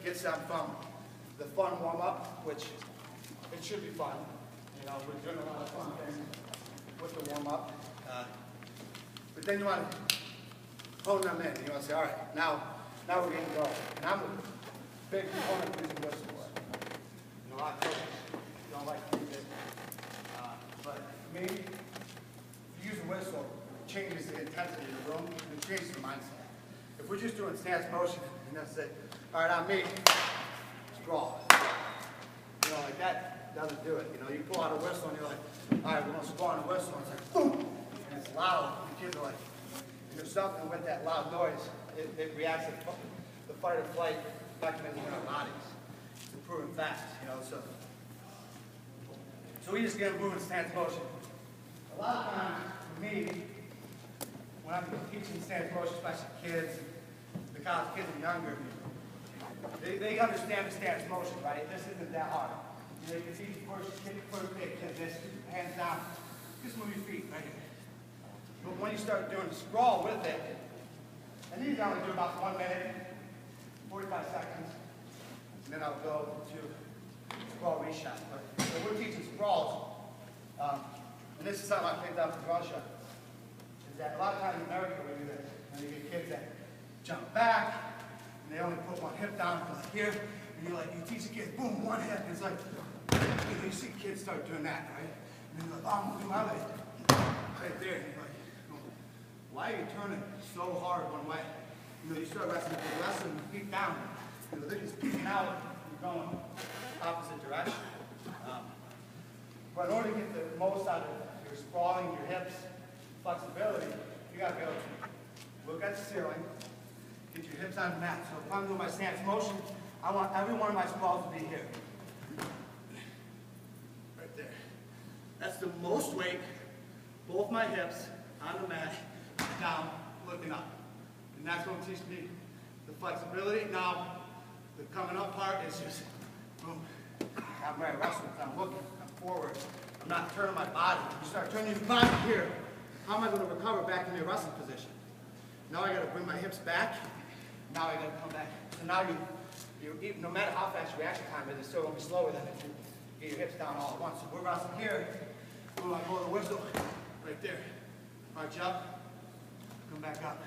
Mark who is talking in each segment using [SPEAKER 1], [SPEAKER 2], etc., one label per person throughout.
[SPEAKER 1] gets them from the fun warm-up, which it should be fun. You know, we're doing a lot of fun things with the warm-up. But then you want to hone them in. You want to say, all right, now we're getting going. And I'm a big proponent of using whistles. You know, a lot of coaches don't like to use it. But for me, if you use a whistle, it changes the intensity of the room, and it changes the mindset. If we're just doing stance motion, and they'll say, all right, on me, sprawl. You know, like that doesn't do it. You know, you pull out a whistle and you're like, all right, we're going to sprawl on a whistle, and it's like, boom, and it's loud. The kids are like, and there's something with that loud noise. It reacts to the fight or flight mechanism in our bodies. It's improving fast, you know, so we just get a moving stance motion. A lot of times, for me, when I'm teaching stance motion, especially kids, the college kids and younger, they understand the stance motion, right? This isn't that hard. You know, you can see the first kick, this, hands down. Just move your feet right here. But when you start doing sprawl with it, and these I only do about 1 minute, 45 seconds, and then I'll go to sprawl reshot. But so we're teaching sprawls, and this is something I picked up from Russia, is that a lot of times in America we do this, and you get kids that jump back, and they only put one hip down like here, and you teach the kids, boom, one hip, and it's like, you see kids start doing that, right? And they're like, oh, I'm moving my leg, right there, and you're like, why are you turning so hard one way? You know, you start wrestling feet down. You know, they're just kicking out, you're going opposite direction. But in order to get the most out of your sprawling, your hips, flexibility, you got to be able to look at the ceiling, get your hips on the mat. So if I'm doing my stance motion, I want every one of my sprawls to be here. Right there. That's the most weight, both my hips on the mat, down, looking up. And that's going to teach me the flexibility. Now, the coming up part is just, boom. I'm ready to wrestle. I'm looking, I'm forward. I'm not turning my body. You start turning your body here. How am I going to recover back into a wrestling position? Now I got to bring my hips back. Now I got to come back. So now you no matter how fast your reaction time is, it's still going to be slower than if you get your hips down all at once. So we're wrestling here. Boom, I blow the whistle right there. Arch up. Come back up.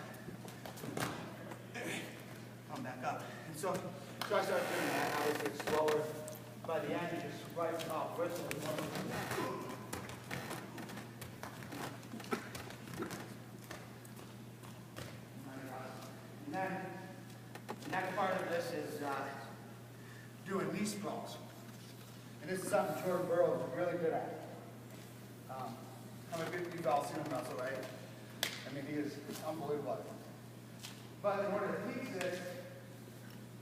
[SPEAKER 1] Come back up. And so I start doing that. Obviously it's slower. By the end, you just right off whistle. And then the next part of this is doing knee sprawls. And this is something Jordan Burroughs is really good at. You've all seen him wrestle, right? I mean, he is unbelievable. But in order to teach this,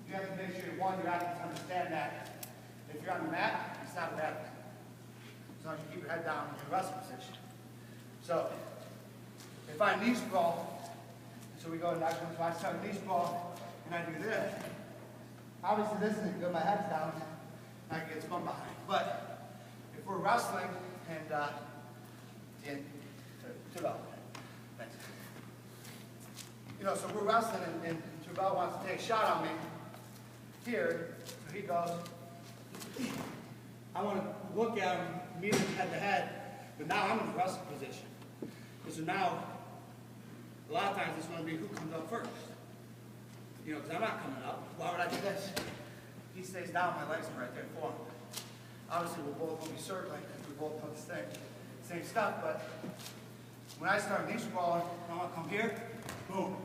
[SPEAKER 1] you have to make sure, one, your athletes understand that if you're on the mat, it's not a bad thing. As long as you keep your head down in your wrestling position. So, if I knee sprawl, so we go to next one, so I start knee sprawl, and I do this. Obviously, this isn't good, my head's down, and I can get spun behind. But if we're wrestling, and thanks. You know, so we're wrestling, and Terrell wants to take a shot on me here, so he goes. I want to look at him, meet him head to head, but now I'm in the wrestling position. And so now, a lot of times it's going to be who comes up first. You know, because I'm not coming up. Why would I do this? He stays down, my legs are right there for him. Obviously, we're both going to be circling, we both know the same stuff, but when I start knee sprawling, I want to come here, boom,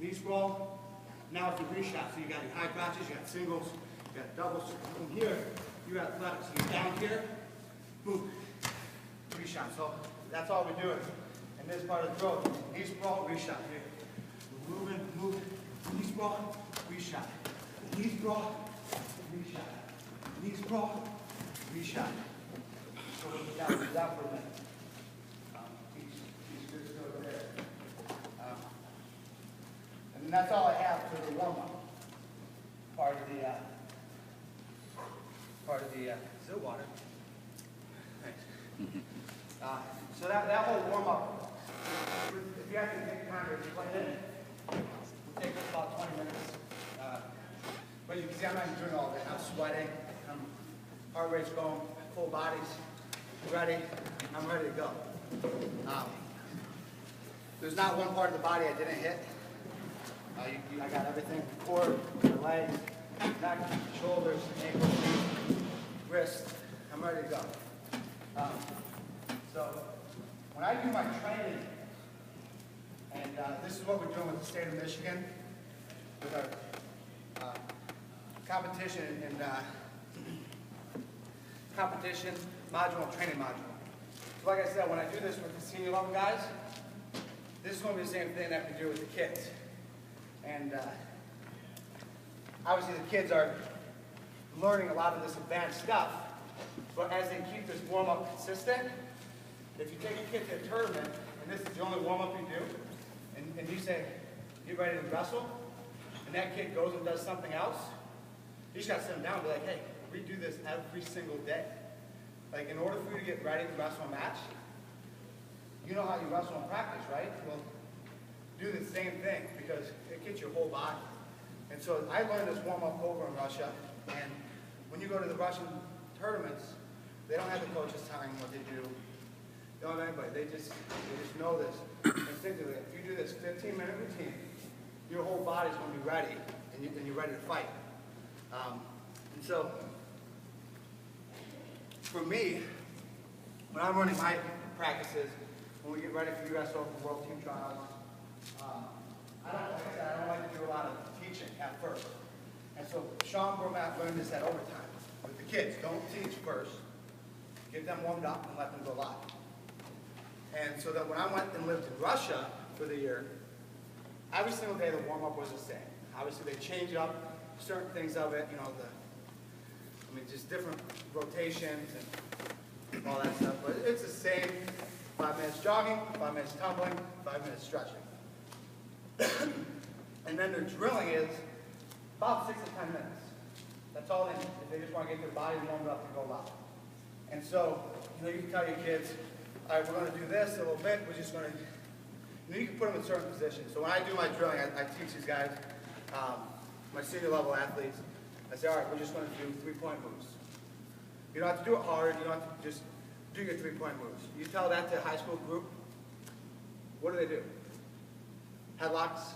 [SPEAKER 1] knee sprawl. Now it's a reshot. So you got your high crotches, you got singles, you got doubles. From here, you're athletic. So you're down here, boom, reshot. So that's all we're doing in this part of the throw. Knee sprawl, reshot here. We're moving, knee sprawl, reshot. Knee sprawl, reshot. Knee sprawl, reshot. So we'll do that for a minute. And that's all I have for the warm-up part of the still water. Thanks. So that whole warm-up, if you have to take time to explain it, it'll take us about 20 minutes. But you can see I'm not even doing all that. I'm sweating. Heart rate's going, full bodies. Ready? I'm ready to go. There's not one part of the body I didn't hit. I got everything: core, the legs, neck, shoulders, ankles, wrist. I'm ready to go. So when I do my training, and this is what we're doing with the state of Michigan, with our competition and competition module and training module. So like I said, when I do this with the senior level guys, this is going to be the same thing that we do with the kids. And obviously the kids are learning a lot of this advanced stuff, but as they keep this warm-up consistent, if you take a kid to a tournament, and this is the only warm-up you do, and you say, you ready to wrestle, and that kid goes and does something else, you just got to sit them down and be like, hey, we do this every single day. Like, in order for you to get ready to wrestle a match, you know how you wrestle in practice, right? Well, do the same thing, because it gets your whole body. And so I learned this warm-up over in Russia, and when you go to the Russian tournaments, they don't have the coaches telling them what they do. They don't have anybody. They just know this instinctively. If you do this 15-minute routine, your whole body's going to be ready, and you're ready to fight. And so, for me, when I'm running my practices, when we get ready for US Open World Team Trials, like I said, I don't like to do a lot of teaching at first. And so Sean Bromack learned this at overtime with the kids. Don't teach first. Get them warmed up and let them go live. And so that when I went and lived in Russia for the year, every single day the warm-up was the same. Obviously they change up certain things of it, you know, just different rotations and all that stuff. But it's the same: 5 minutes jogging, 5 minutes tumbling, 5 minutes stretching. And then their drilling is about 6 to 10 minutes. That's all they need, if they just want to get their body warmed up and go live. And so, you can tell your kids, all right, we're going to do this a little bit. We're just going to, you can put them in certain positions. So when I do my drilling, I teach these guys, my senior level athletes, I say, all right, we're just going to do 3-point moves. You don't have to do it hard. You don't have to just do your 3-point moves. You tell that to a high school group, what do? Headlocks.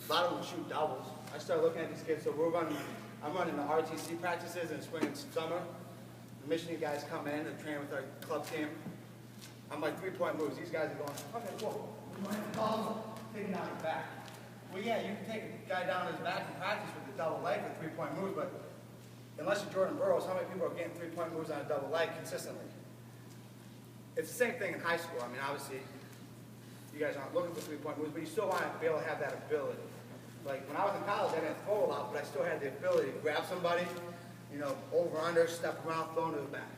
[SPEAKER 1] A lot of them shoot doubles. I started looking at these kids, so I'm running the RTC practices in spring and summer. The Michigan guys come in and train with our club team. I'm like, 3-point moves. These guys are going, okay, whoa. You want to call taking down his back. Well, yeah, you can take a guy down his back in practice with a double leg with 3-point moves, but unless you're Jordan Burroughs, how many people are getting 3-point moves on a double leg consistently? It's the same thing in high school. I mean, obviously, you guys aren't looking for 3-point moves, but you still want to be able to have that ability. Like, when I was in college, I didn't throw a lot, but I still had the ability to grab somebody, over, under, step around, throw into the back.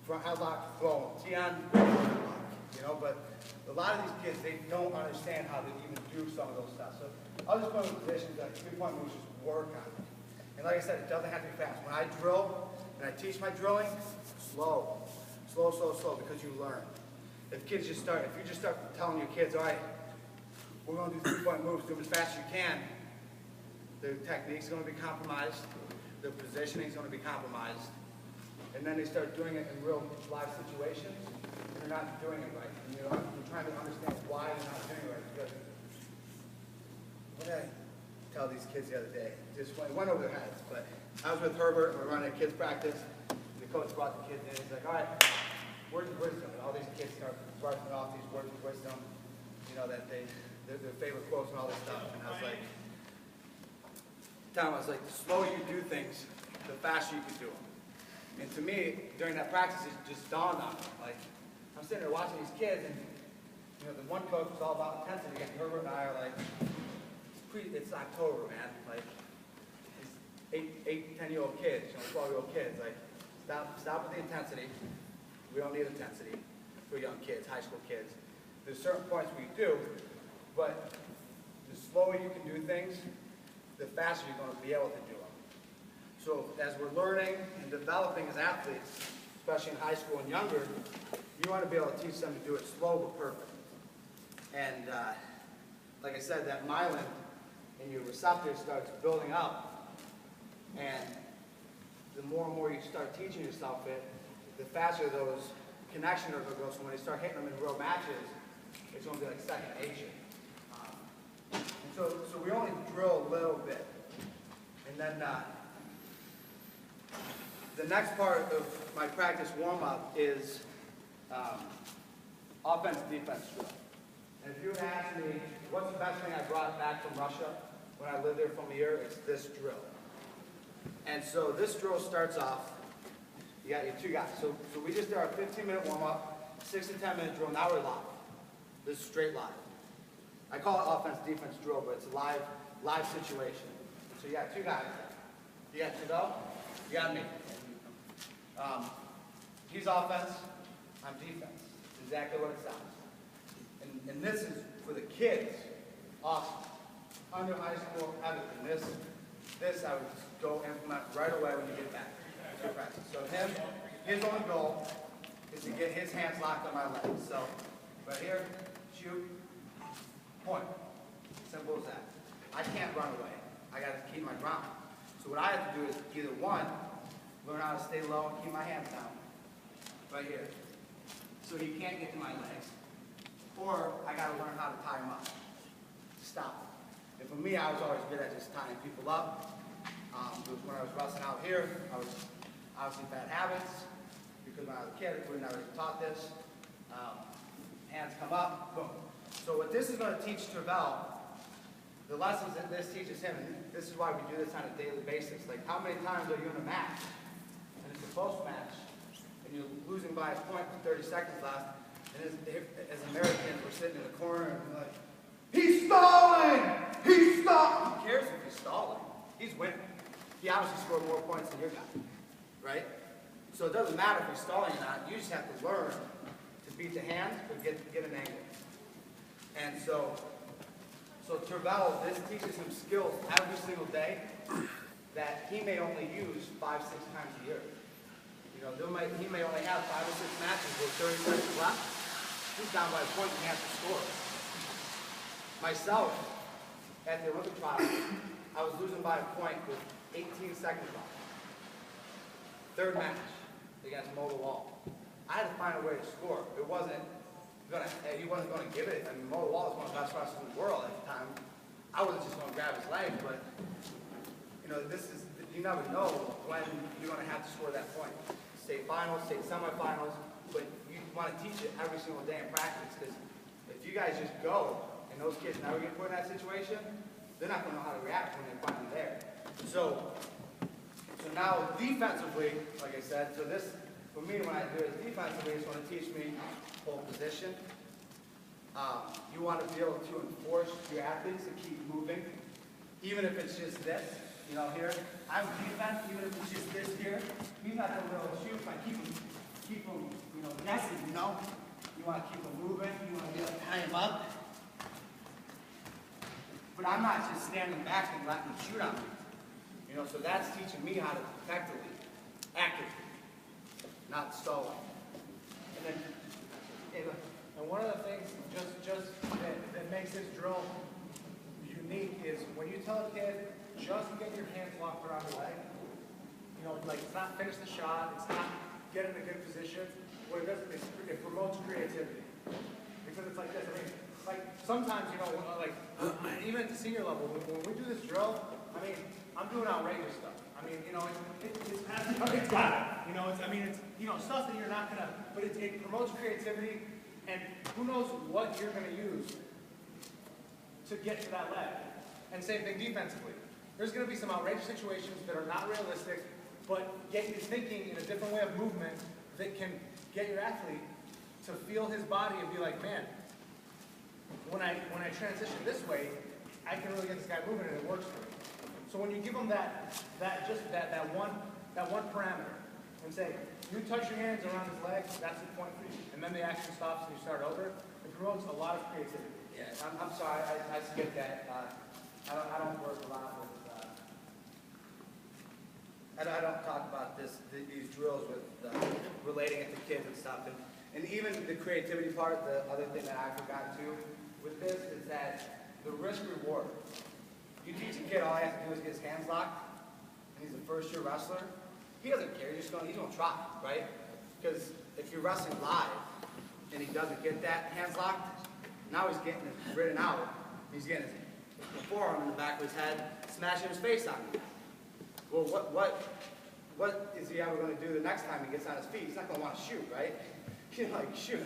[SPEAKER 1] Front headlock, throw them. T-on, but a lot of these kids, they don't understand how to even do some of those stuff. So I'll just put them in positions that 3-point moves just work on. And like I said, it doesn't have to be fast. When I drill and I teach my drilling, slow, because you learn. If you just start telling your kids, all right, we're going to do 3-point moves, do them as fast as you can, their technique's going to be compromised, their positioning's going to be compromised, and then they start doing it in real live situations, and they're not doing it right. And you're trying to understand why they're not doing it right. Because what did I tell these kids the other day? Just went over their heads. But I was with Herbert, and we're running a kids practice. The coach brought the kids in. He's like, all right, words of wisdom. And all these kids start barking off these words of wisdom, that their favorite quotes and all this stuff. And I was like, the slower you do things, the faster you can do them. And to me, during that practice, it just dawned on me. Like, I'm sitting there watching these kids, and the one coach was all about intensity, and Herbert and I are like, it's October, man. Like, these 8, 10-year-old kids, 12-year-old kids, like, stop with the intensity. We don't need intensity for young kids, high school kids. There's certain points we do, but the slower you can do things, the faster you're going to be able to do them. So as we're learning and developing as athletes, especially in high school and younger, you want to be able to teach them to do it slow but perfect. And like I said, that myelin in your receptor starts building up more and more you start teaching yourself it, the faster those connections are going to go. So when you start hitting them in real matches, it's going to be like second nature. And so we only drill a little bit. And then the next part of my practice warm-up is offense-defense drill. And if you ask me, what's the best thing I brought back from Russia when I lived there from a year, it's this drill. And so this drill starts off, you got your two guys. So we just did our 15-minute warm-up, 6 to 10-minute drill, now we're live. This is straight live. I call it offense-defense drill, but it's a live situation. So you got two guys. You got Trudeau, you got me. He's offense, I'm defense. It's exactly what it sounds. And this is for the kids, awesome. Under high school, everything. This I would just go implement right away when you get back to practice. So his only goal is to get his hands locked on my legs. So right here, shoot, point. Simple as that. I can't run away. I got to keep my ground. So what I have to do is either one, learn how to stay low and keep my hands down, right here, so he can't get to my legs, or I got to learn how to tie him up, stop. And for me, I was always good at just tying people up. When I was wrestling out here, I was obviously bad habits, because when I was a kid, we never taught this. Hands come up, boom. So what this is going to teach Tervel, the lessons that this teaches him, and this is why we do this on a daily basis. Like, how many times are you in a match, and it's a close match, and you're losing by a point with 30 seconds left, and as Americans, we're sitting in the corner, and we're like, he's stalling! He's stalling! Who cares if he's stalling? He's winning. He obviously scored more points than your guy, right? So it doesn't matter if he's stalling or not. You just have to learn to beat the hands or get an angle. And so Tervel, this teaches him skills every single day that he may only use 5-6 times a year. You know, he may only have 5 or 6 matches with 30 seconds left. He's down by a point and he has to score. Myself, at the Olympic trials, I was losing by a point with 18 seconds left. Third match against Mo the Wall. I had to find a way to score. He wasn't going to give it. I mean, Mo the Wall is one of the best wrestlers in the world at the time. I wasn't just going to grab his leg, but you know, you never know when you're going to have to score that point. State finals, state semifinals, but you want to teach it every single day in practice, because if you guys just go and those kids never get put in that situation, they're not going to know how to react when they're finally there. So now defensively, like I said, so this, for me, when I do it defensively, it's going to teach me hold position. You want to be able to enforce your athletes to keep moving, even if it's just this. You know, here, I'm defense, even if it's just this here. He's not going to be able to shoot if I keep him, you know, guessing, you know. You want to keep him moving, you want to be able to tie him up. But I'm not just standing back and letting him shoot on me. You know, so that's teaching me how to effectively, accurately, not stalling. And then,
[SPEAKER 2] and one of the things just that makes this drill unique is when you tell a kid, just get your hands locked around the leg, you know, like it's not finish the shot, it's not get in a good position. What it does is it promotes creativity. Because it's like this, I mean, like sometimes, you know, like even at the senior level, when we do this drill, I mean, I'm doing outrageous stuff. I mean, you know, it's got it. You know, it's you know, stuff that you're not gonna, but it promotes creativity, and who knows what you're gonna use to get to that leg. And same thing defensively. There's gonna be some outrageous situations that are not realistic, but get you thinking in a different way of movement that can get your athlete to feel his body and be like, man, when I transition this way, I can really get this guy moving and it works for me. So when you give them that one parameter and say, you touch your hands around his legs, that's the point for you. And then the action stops and you start over, it promotes a lot of creativity.
[SPEAKER 1] Yeah, I'm sorry, I skipped that. I don't work a lot with, I don't talk about these drills with relating it to kids and stuff. And even the creativity part, the other thing that I forgot too with this is that the risk reward. You teach a kid all he has to do is get his hands locked, and he's a first-year wrestler. he doesn't care. He's gonna try, right? Because if you're wrestling live and he doesn't get that hands locked, now he's getting it written out. He's getting his forearm in the back of his head, smashing his face on you. Well, what is he ever going to do the next time he gets on his feet? He's not going to want to shoot, right? You're like, shoot,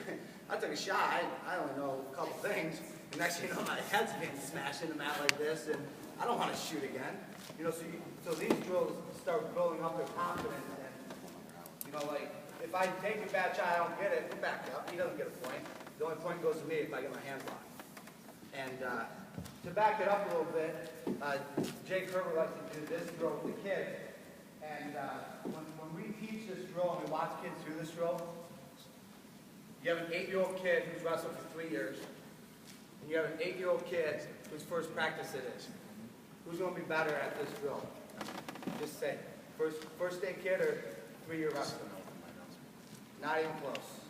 [SPEAKER 1] I took a shot. I only know a couple things. The next thing you know, my head's getting smashed in the mat like this, and I don't want to shoot again. You know, so these drills start building up their confidence. And, you know, like, if I take a bad shot, I don't get it, back up. He doesn't get a point. The only point goes to me if I get my hands locked. And to back it up a little bit, Jake Kerber likes to do this drill with the kids. And when we teach this drill and we watch kids do this drill, you have an 8-year-old kid who's wrestled for 3 years, and you have an 8-year-old kid whose first practice it is. Who's going to be better at this drill? Just say, first day kid or 3-year wrestler? Not even close.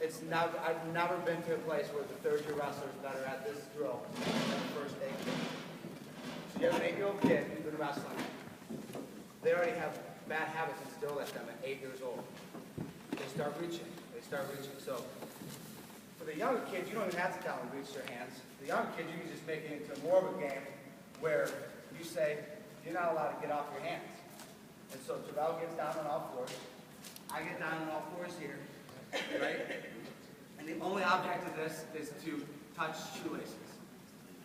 [SPEAKER 1] I've never been to a place where the 3rd-year wrestler is better at this drill than the first day kid. So you have an 8-year-old kid who's been wrestling. They already have bad habits instilled at them at 8 years old. They start reaching. So for the younger kids, you don't even have to tell them to reach their hands. The younger kids, you can just make it into more of a game where you say, you're not allowed to get off your hands. And so Terrell gets down on all fours. I get down on all fours here, right? And the only object of this is to touch shoelaces.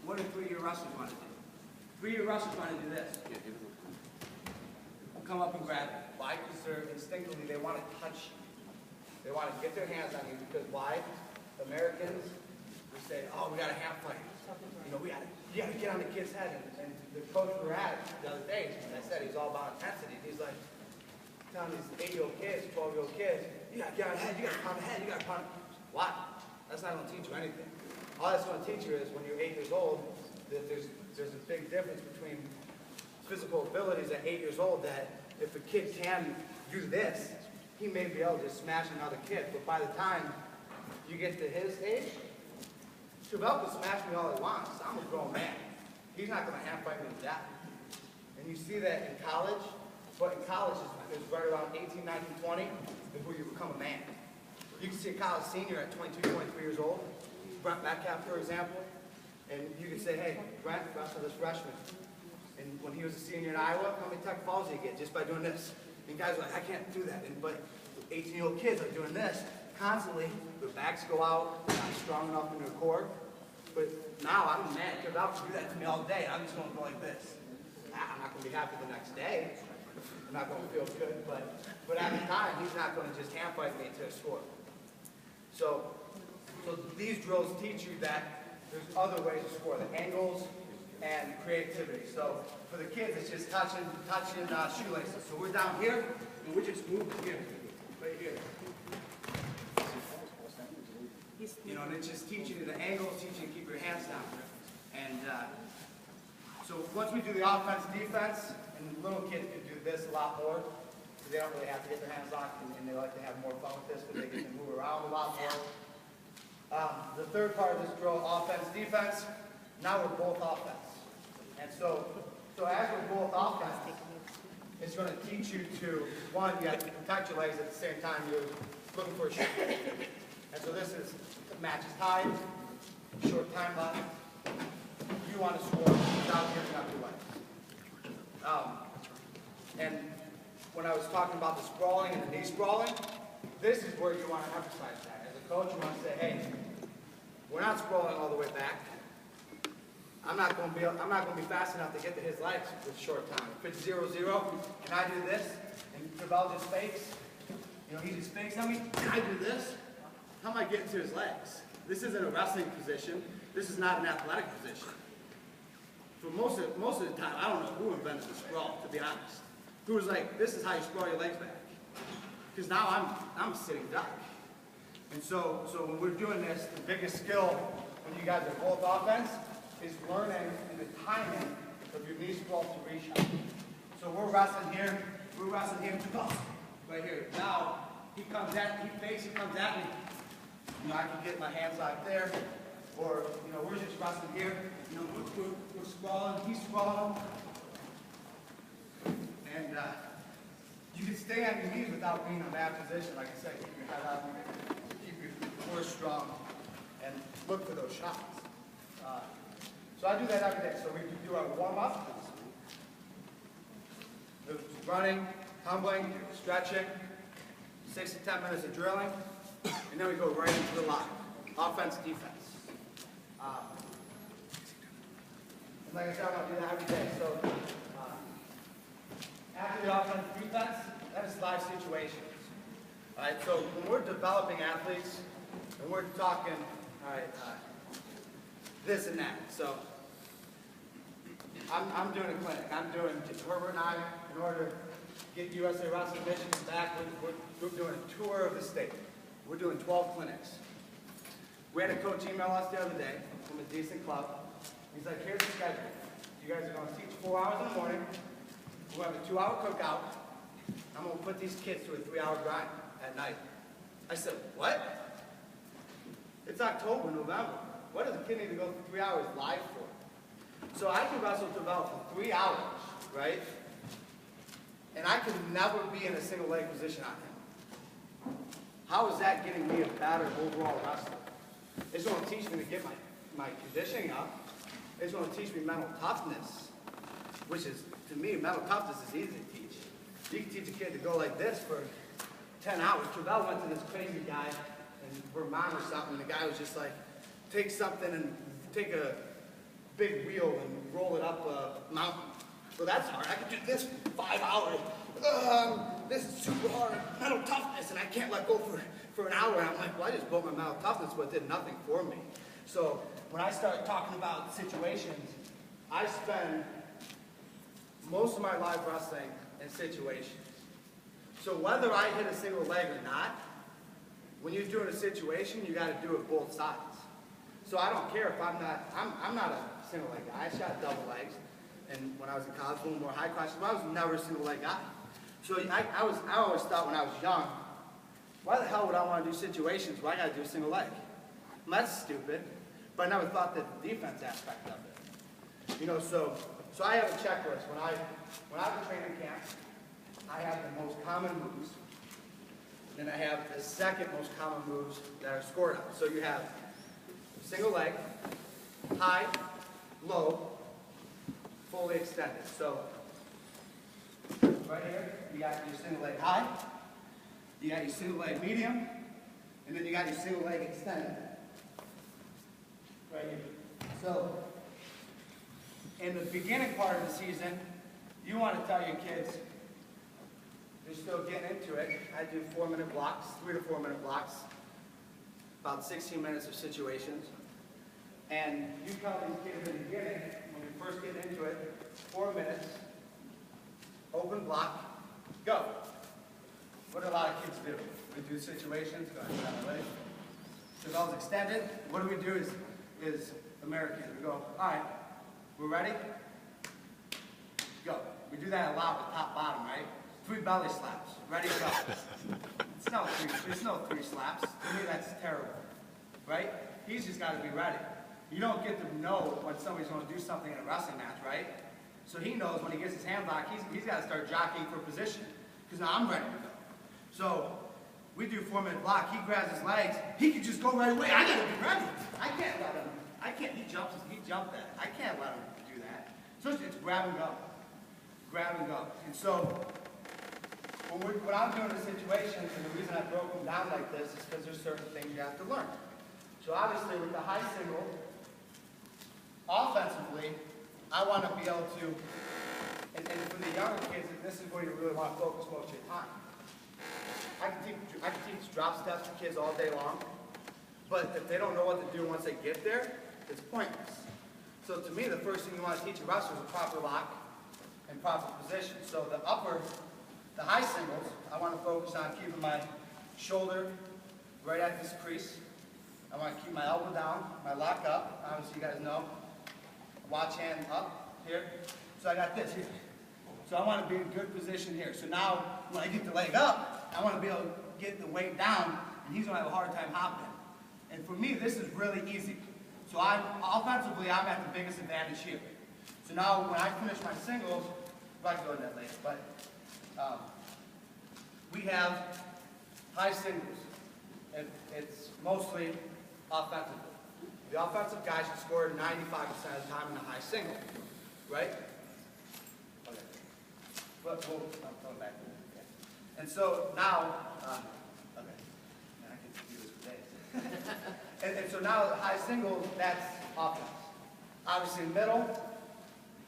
[SPEAKER 1] What do 3-year wrestlers want to do? 3-year wrestlers want to do this. Come up and grab it. Why? Because they're instinctively, they want to touch you. They want to get their hands on you because why? Americans, we say, oh, we got a hand fight. You know, you got to get on the kid's head. And the coach we were at the other day, I said he's all about intensity. He's like, telling these 8-year-old kids, 12-year-old kids, you got to get on the head, you got to pound the head, you got to pound. Why? That's not going to teach you anything. All that's going to teach you is when you're 8 years old, that there's a big difference between physical abilities at 8 years old that if a kid can do this, he may be able to smash another kid. But by the time you get to his age, Chevelle can smash me all he wants. I'm a grown man. He's not going to hand fight me to death. And you see that in college, but in college is right around 18, 19, 20 before you become a man. You can see a college senior at 22, 23 years old, Brent Metcalf, for example, and you can say, hey, Brent, wrestle this freshman. And when he was a senior in Iowa, how many tech falls did he get just by doing this? And guys are like, I can't do that. But 18-year-old kids are doing this constantly. Their backs go out, they're not strong enough in their core. But now I'm a man. They're about to do that to me all day. I'm just going to go like this. I'm not going to be happy the next day. I'm not going to feel good. But at the time, he's not going to just hand fight me to a score. So these drills teach you that there's other ways to score, the angles and creativity. So for the kids, it's just touching shoelaces. So we're down here, and we just move here, right here. You know, and it's just teaching you the angles, teaching you to keep your hands down. And so once we do the offense, defense, and little kids can do this a lot more, because they don't really have to get their hands locked, and they like to have more fun with this, because they get to move around a lot more. The third part of this drill, offense, defense, now we're both offense. And so as we're both offense, it's going to teach you to, one, you have to protect your legs at the same time you're looking for a shot. And so this is matches tied, short time left. You want to score without giving up your legs. And when I was talking about the sprawling and the knee sprawling, this is where you want to emphasize that. As a coach, you want to say, hey, we're not sprawling all the way back. I'm not going to be fast enough to get to his legs with short time. If it's 0-0, can I do this? And Chevelle just fakes. You know, he just fakes on me. Can I do this? How am I getting to his legs? This isn't a wrestling position. This is not an athletic position. For most of the time, I don't know who invented the sprawl, to be honest. Who was like, this is how you sprawl your legs back. Because now I'm a sitting duck. And so when we're doing this, the biggest skill when you guys are both offense is learning the timing of your knee sprawl to reach out. So we're wrestling here, right here. Now, he comes at me. You know, I can get my hands out there, or, you know, we're just wrestling here. You know, we're sprawling, he's sprawling. And you can stay on your knees without being in that position. Like I said, keep your head up, keep your core strong, and look for those shots. So I do that every day. So we do our warm-up. Running, tumbling, stretching, 6 to 10 minutes of drilling, and then we go right into the line. Offense, defense. And like I said, I want to do that every day. So after the offense, defense, that is live situations. All right, so when we're developing athletes, and we're talking, all right, this and that. So I'm doing a clinic. Herbert and I, in order to get USA Wrestling Michigan back, we're doing a tour of the state. We're doing 12 clinics. We had a coach email us the other day from a decent club. He's like, here's the schedule. You guys are going to teach 4 hours in the morning. We'll have a 2-hour cookout. I'm going to put these kids to a 3-hour grind at night. I said, what? It's October, November. What does a kid need to go for 3 hours live for? So I can wrestle develop for 3 hours, right? And I can never be in a single leg position on him. How is that getting me a better overall wrestler? It's going to teach me to get my conditioning up. It's going to teach me mental toughness, which is, to me, mental toughness is easy to teach. You can teach a kid to go like this for 10 hours. Travell went to this crazy guy in Vermont or something, and the guy was just like, take something and take a big wheel and roll it up a mountain. So that's hard. I can do this for 5 hours. This is super hard. Mental toughness, and I can't let go for an hour. And I'm like, well, I just built my mental toughness, but it did nothing for me. So when I start talking about situations, I spend most of my life wrestling in situations. So whether I hit a single leg or not, when you're doing a situation, you got to do it both sides. So I don't care if I'm not a single leg guy. I shot double legs, and when I was in college, a little more high class, but I was never a single leg guy. So I always thought when I was young, why the hell would I want to do situations where I got to do a single leg? Well, that's stupid. But I never thought that the defense aspect of it. You know, so I have a checklist. When I have a training camp, I have the most common moves. Then I have the second most common moves that are scored on. So you have single leg, high, low, fully extended. So right here, you got your single leg high, you got your single leg medium, and then you got your single leg extended. Right here. So in the beginning part of the season, you want to tell your kids, they're still getting into it. I do 4-minute blocks, 3 to 4 minute blocks, about 16 minutes of situations. And you tell these kids in the beginning, when you first get into it, 4 minutes, open block, go. What do a lot of kids do? We do situations, go ahead, so those extended, what do we do is American. We go, all right, we're ready? Go. We do that a lot with top bottom, right? 3 belly slaps. Ready, go. There's no 3 slaps. To me, that's terrible, right? He's just got to be ready. You don't get to know when somebody's going to do something in a wrestling match, right? So he knows when he gets his hand locked, he's got to start jockeying for position. Because now I'm ready to go. So we do 4-minute block. He grabs his legs. He can just go right away. I got to be ready. I can't let him. He jumped that. I can't let him do that. So it's grab and go. Grab and go. And so when I'm doing the situations, and the reason I broke them down like this is because there's certain things you have to learn. So obviously with the high single, offensively, I want to be able to, and for the younger kids, this is where you really want to focus most of your time. I can teach drop steps to kids all day long, but if they don't know what to do once they get there, it's pointless. So to me, the first thing you want to teach a wrestler is a proper lock and proper position. So the high singles, I want to focus on keeping my shoulder right at this crease. I want to keep my elbow down, my lock up. Obviously, you guys know. Watch hand up here. So I got this here. So I want to be in good position here. So now, when I get the leg up, I want to be able to get the weight down, and he's going to have a hard time hopping. And for me, this is really easy. So offensively, I'm at the biggest advantage here. So now, when I finish my singles, I'd like to go to that later, but we have high singles. It's mostly offensive. The offensive guy should score 95% of the time in a high single, right? Okay. But we'll come back. Okay. And so now, okay, I can do this for days. and so now the high singles, that's offense. Obviously middle,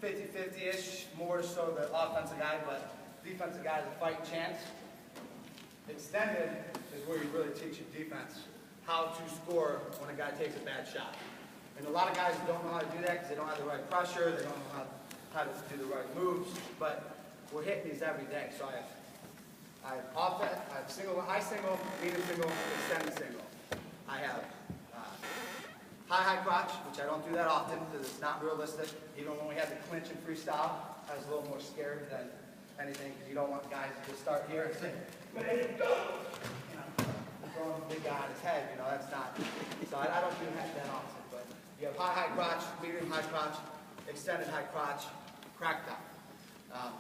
[SPEAKER 1] 50-50-ish, more so the offensive guy, but defensive guy has a fighting chance. Extended is where you really teach your defense how to score when a guy takes a bad shot. And a lot of guys don't know how to do that because they don't have the right pressure, they don't know how to do the right moves, but we're hitting these every day. So I have offense, I have single, high single, medium single, extended single. I have high crotch, which I don't do that often because it's not realistic. Even when we had the clinch and freestyle, I was a little more scared than anything because you don't want guys to just start here and say, "Ready, go!" You know, throwing a big guy on his head, you know, that's not. So I don't do that often. But you have high crotch, medium high crotch, extended high crotch, crack down.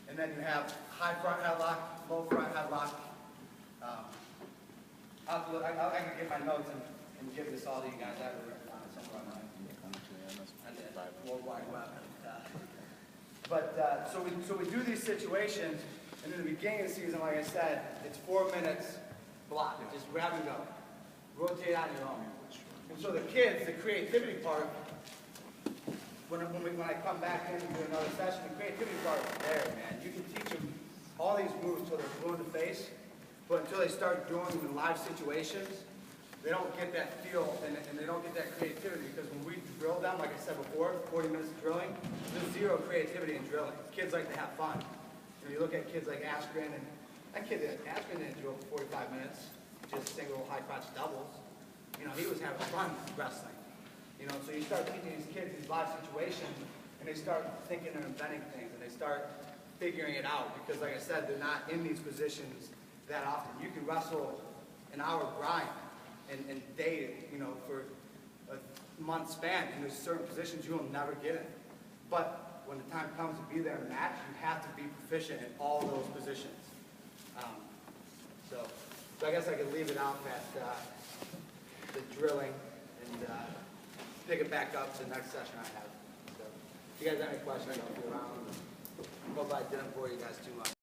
[SPEAKER 1] And then you have high front headlock, low front headlock. I can get my notes and give this all to you guys. I have it written down somewhere on my World Wide Web. So we do these situations, and in the beginning of the season, like I said, it's 4 minutes block. Just grab and go. Rotate on your own. And so the kids, the creativity part, when I come back in and do another session, the creativity part is there, man. You can teach them all these moves until they're blue in the face, but until they start doing them in live situations, they don't get that feel and they don't get that creativity because when we drill them, like I said before, 40 minutes of drilling, there's zero creativity in drilling. Kids like to have fun. You know, you look at kids like Askren, and that kid, Askren didn't drill for 45 minutes, just single high crotch doubles. You know, he was having fun wrestling. You know, so you start teaching these kids these live situations, and they start thinking and inventing things, and they start figuring it out because, like I said, they're not in these positions that often. You can wrestle an hour grind and day, you know, for a month span, and there's certain positions you'll never get in. But when the time comes to be there and match, you have to be proficient in all those positions. So I guess I could leave it out at the drilling and pick it back up to the next session I have. So if you guys have any questions, I'll be around. Hope I didn't bore you guys too much.